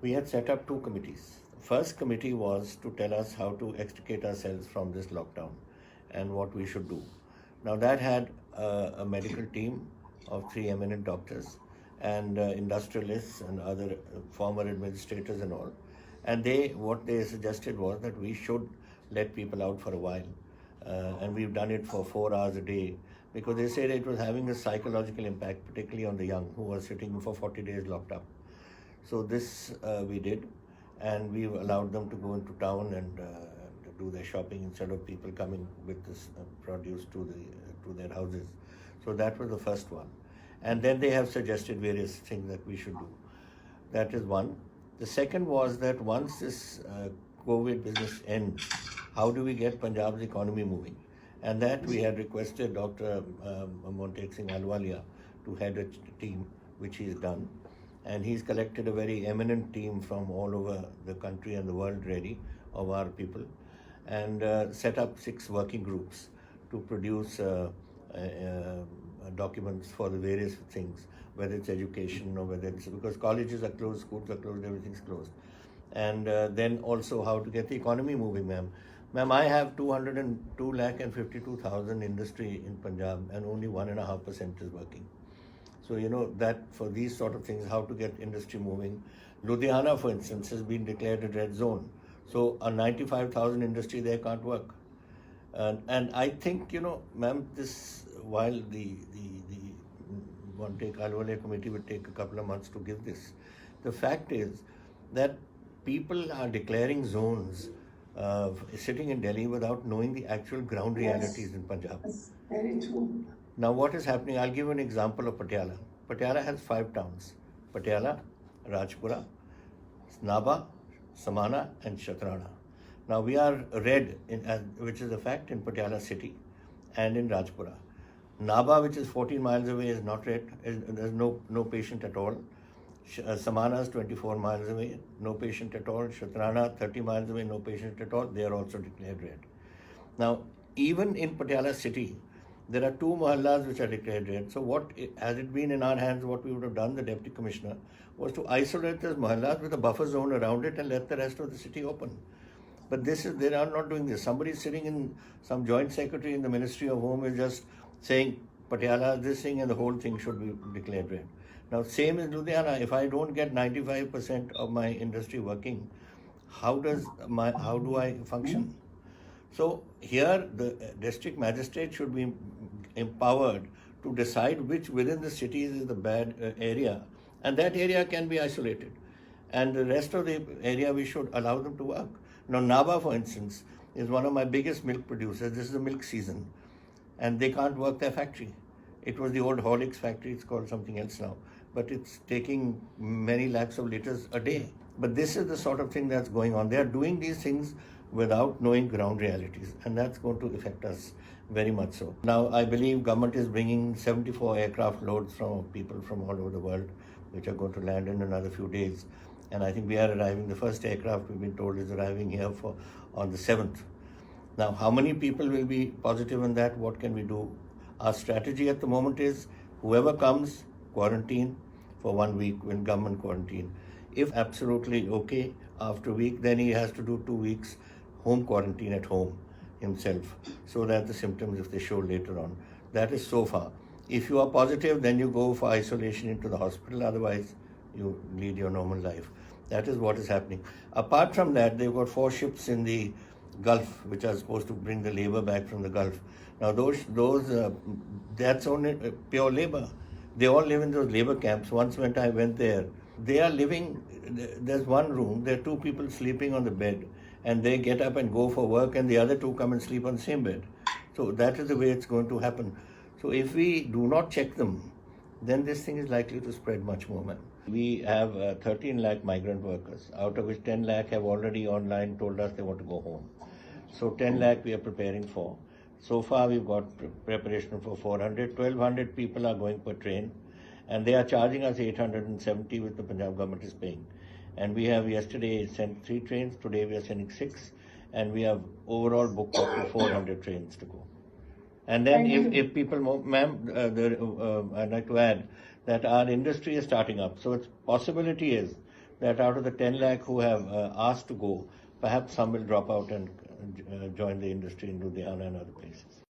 We had set up two committees. The first committee was to tell us how to extricate ourselves from this lockdown and what we should do. Now, that had a medical team of three eminent doctors and industrialists and other former administrators and all. And what they suggested was that we should let people out for a while. And we've done it for 4 hours a day because they said it was having a psychological impact, particularly on the young who were sitting for 40 days locked up. So this we did, and we allowed them to go into town and do their shopping instead of people coming with this produce to their houses. So that was the first one, and then they have suggested various things that we should do. That is one. The second was that once this COVID business ends, how do we get Punjab's economy moving? And that we had requested Dr. Montek Singh Ahluwalia to head a team, which he's done. And he's collected a very eminent team from all over the country and the world really of our people, and set up 6 working groups to produce documents for the various things, whether it's education or whether it's because colleges are closed, schools are closed, everything's closed. And then also how to get the economy moving, ma'am. Ma'am, I have 202,52,000 industry in Punjab and only 1.5% is working. So, that for these sort of things, how to get industry moving. Ludhiana, for instance, has been declared a red zone. So a 95,000 industry there can't work. And I think, ma'am, while the Montek Ahluwalia committee will take a couple of months to give this, the fact is that people are declaring zones sitting in Delhi without knowing the actual ground realities in Punjab. That's very true. Now, what is happening? I'll give you an example of Patiala. Patiala has 5 towns: Patiala, Rajpura, Naba, Samana, and Shatrana. Now, we are red, which is a fact, in Patiala city and in Rajpura. Naba, which is 14 miles away, is not red. There's no patient at all. Samana is 24 miles away, no patient at all. Shatrana, 30 miles away, no patient at all. They are also declared red. Now, even in Patiala city, there are 2 mohallas which are declared red. So what, has it been in our hands, what we would have done, the Deputy Commissioner, was to isolate those mohallas with a buffer zone around it and let the rest of the city open. But they are not doing this. Somebody sitting in, some joint secretary in the Ministry of Home is just saying, Patiala, this thing and the whole thing should be declared red. Now, same as Ludhiana. If I don't get 95% of my industry working, how do I function? So here the district magistrate should be empowered to decide which within the cities is the bad area, and that area can be isolated, and the rest of the area we should allow them to work. Now, Naba, for instance, is one of my biggest milk producers. This is the milk season, and they can't work their factory. It was the old Horlicks factory, it's called something else now, but it's taking many lakhs of liters a day. But this is the sort of thing that's going on. They are doing these things without knowing ground realities, and that's going to affect us very much so. Now, I believe government is bringing 74 aircraft loads from people from all over the world, which are going to land in another few days. And I think we are arriving, the first aircraft we've been told is arriving here on the 7th. Now, how many people will be positive in that? What can we do? Our strategy at the moment is whoever comes, quarantine for 1 week in government quarantine. If absolutely okay, after a week, then he has to do 2 weeks home quarantine at home himself, so that the symptoms, if they show later on. That is so far. If you are positive, then you go for isolation into the hospital. Otherwise, you lead your normal life. That is what is happening. Apart from that, they've got 4 ships in the Gulf, which are supposed to bring the labor back from the Gulf. Now, that's only pure labor. They all live in those labor camps. Once when I went there, they are living, there's one room, there are 2 people sleeping on the bed, and they get up and go for work, and the other 2 come and sleep on the same bed. So that is the way it's going to happen. So if we do not check them, then this thing is likely to spread much more, man. We have 13 lakh migrant workers, out of which 10 lakh have already online told us they want to go home. So 10 lakh we are preparing for. So far we've got preparation for 400. 1,200 people are going per train, and they are charging us 870, which the Punjab government is paying. And we have yesterday sent 3 trains, today we are sending 6, and we have overall booked up to 400 trains to go. And then if people, ma'am, I'd like to add that our industry is starting up. So its possibility is that out of the 10 lakh who have asked to go, perhaps some will drop out and join the industry in Ludhiana and other places.